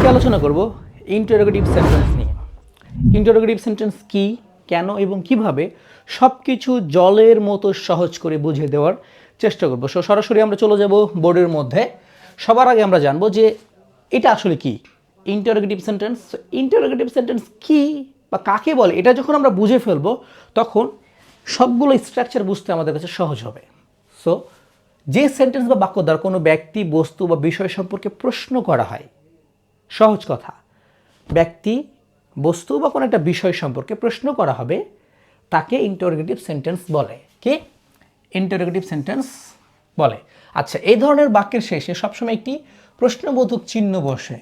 আজকে আলোচনা করব ইন্টারোগেটিভ সেন্টেন্স নিয়ে। ইন্টারোগেটিভ সেন্টেন্স কি, কেন এবং কিভাবে সব কিছু জলের মতো সহজ করে বুঝিয়ে দেওয়ার চেষ্টা করব। সরাসরি আমরা চলে যাব বোর্ডের মধ্যে। সবার আগে আমরা জানবো যে এটা আসলে কি ইন্টারোগেটিভ সেন্টেন্স। ইন্টারোগেটিভ সেন্টেন্স কি বা কাকে বলে এটা যখন আমরা বুঝে ফেলবো তখন সবগুলো স্ট্রাকচার বুঝতে আমাদের কাছে সহজ হবে। সো যে সেন্টেন্স বা বাক্য দ্বারা কোনো ব্যক্তি, বস্তু বা বিষয় সম্পর্কে প্রশ্ন করা হয়, সহজ কথা, ব্যক্তি, বস্তু বা কোনো একটা বিষয় সম্পর্কে প্রশ্ন করা হবে, তাকে ইন্টারোগেটিভ সেন্টেন্স বলে। কি ইন্টারোগেটিভ সেন্টেন্স বলে। আচ্ছা, এই ধরনের বাক্যের শেষে সবসময় একটি প্রশ্নবোধক চিহ্ন বসে।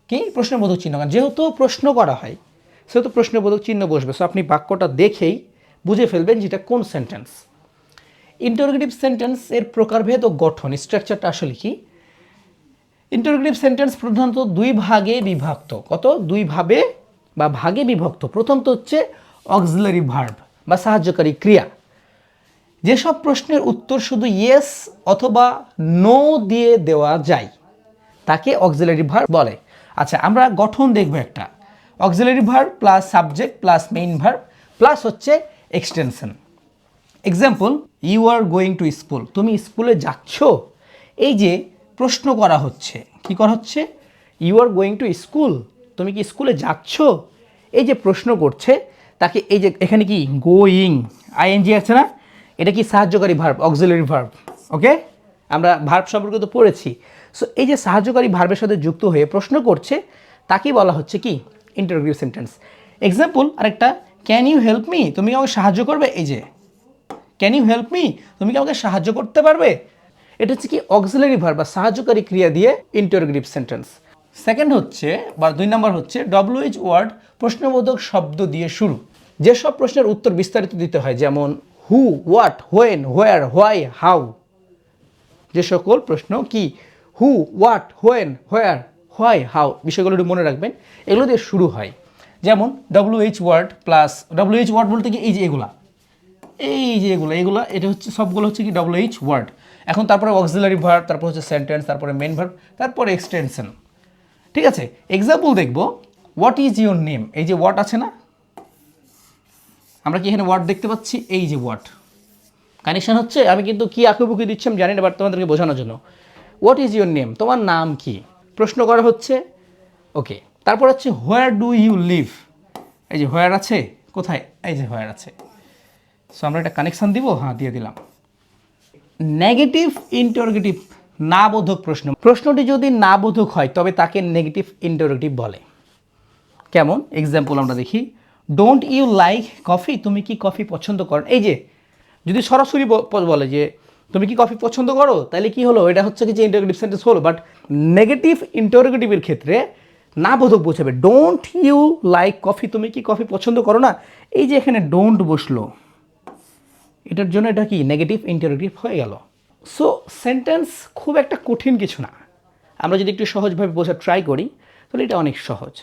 কি প্রশ্নবোধক চিহ্ন? যেহেতু প্রশ্ন করা হয় সেহেতু প্রশ্নবোধক চিহ্ন বসবে। সো আপনি বাক্যটা দেখেই বুঝে ফেলবেন যেটা কোন সেন্টেন্স। ইন্টারোগেটিভ সেন্টেন্স এর প্রকারভেদ ও গঠন, স্ট্রাকচারটা আসলে কি? ইন্টারোগেটিভ সেন্টেন্স প্রধানত দুই ভাগে বিভক্ত। কত? দুই ভাবে বা ভাগে বিভক্ত। প্রথমত হচ্ছে অক্সিলারি ভার্ব বা সাহায্যকারী ক্রিয়া। যেসব প্রশ্নের উত্তর শুধু ইয়েস অথবা নো দিয়ে দেওয়া যায় তাকে অক্সিলারি ভার্ব বলে। আচ্ছা, আমরা গঠন দেখব একটা। Auxiliary verb plus subject plus main verb plus হচ্ছে extension. Example, you are going to school. তুমি স্কুলে যাচ্ছ। এই যে প্রশ্ন করা হচ্ছে, কি করা হচ্ছে? You are going to school, তুমি কি স্কুলে যাচ্ছ? এই যে প্রশ্ন করছে তাকে, এই যে এখানে কি গোয়িং আইএনজি আছে না, এটা কি সাহায্যকারী ভার্ব, অক্সিলারি ভার্ব। ওকে, আমরা ভার্ব সম্পর্কে তো পড়েছি। সো এই যে সাহায্যকারী ভার্বের সাথে যুক্ত হয়ে প্রশ্ন করছে তাকেই বলা হচ্ছে কি ইন্টারোগেটিভ সেন্টেন্স। এক্সাম্পল আরেকটা, ক্যান ইউ হেল্প মি, তুমি কি আমাকে সাহায্য করবে? এই যে ক্যান ইউ হেল্প মি, তুমি কি আমাকে সাহায্য করতে পারবে? এটা হচ্ছে কি অক্সিলারি ভার্ব বা সাহায্যকারী ক্রিয়া দিয়ে ইন্টারোগেটিভ সেন্টেন্স। সেকেন্ড হচ্ছে বা 2 নম্বর হচ্ছে ডব্লিউএইচ ওয়ার্ড, প্রশ্নবোধক শব্দ দিয়ে শুরু। যেসব প্রশ্নের উত্তর বিস্তারিত দিতে হয়, যেমন who, what, when, where, why, how. যে সকল প্রশ্ন কি who, what, when, where, why, how, বিষয়গুলো একটু মনে রাখবেন, এগুলো দিয়ে শুরু হয়। যেমন WH word plus, WH word বলতে কি এই যে এগুলা, এই যে এগুলা এটা হচ্ছে সবগুলো হচ্ছে কি ডব্লিউএইচ ওয়ার্ড। এখন তারপরে অক্সিলারি ভার্ব, তারপর হচ্ছে সেন্টেন্স, তারপরে মেইন ভার্ব, তারপরে এক্সটেনশন। ঠিক আছে, এক্সাম্পল দেখব, হোয়াট ইজ ইউর নেম। এই যে হোয়াট আছে না, আমরা কি এখানে ওয়ার্ড দেখতে পাচ্ছি? এই যে ওয়ার্ড কানেকশন হচ্ছে। আমি কিন্তু কি আঁকুবুকি দিচ্ছি আমি জানি না, বাট তোমাদেরকে বোঝানোর জন্য। হোয়াট ইজ ইউর নেম, তোমার নাম কি, প্রশ্ন করা হচ্ছে। ওকে, তারপর হচ্ছে হোয়ার ডু ইউ লিভ। এই যে হোয়ার আছে, কোথায়? এই যে হোয়ার আছে। সো আমরা একটা কানেকশন দিব, হ্যাঁ দিয়ে দিলাম। নেগেটিভ ইন্টারোগেটিভ, না বোধক প্রশ্ন। প্রশ্নটি যদি না বোধক হয় তবে তাকে নেগেটিভ ইন্টারোগেটিভ বলে। কেমন? এক্সাম্পল আমরা দেখি, ডোন্ট ইউ লাইক কফি, তুমি কি কফি পছন্দ করো? এই যে যদি সরাসরি বলে যে তুমি কি কফি পছন্দ করো, তাহলে কি হলো? এটা হচ্ছে কি যে ইন্টারোগেটিভ সেন্টেন্স হলো। বাট নেগেটিভ ইন্টারোগেটিভের ক্ষেত্রে না বোধক বোঝাবে। ডোন্ট ইউ লাইক কফি, তুমি কি কফি পছন্দ করো না? এই যে এখানে ডোন্ট বসলো, এটার জন্য এটা কি নেগেটিভ ইন্টারোগেটিভ হয়ে গেল। সো সেন্টেন্স খুব একটা কঠিন কিছু না, আমরা যদি একটু সহজভাবে বোঝার ট্রাই করি তাহলে এটা অনেক সহজ।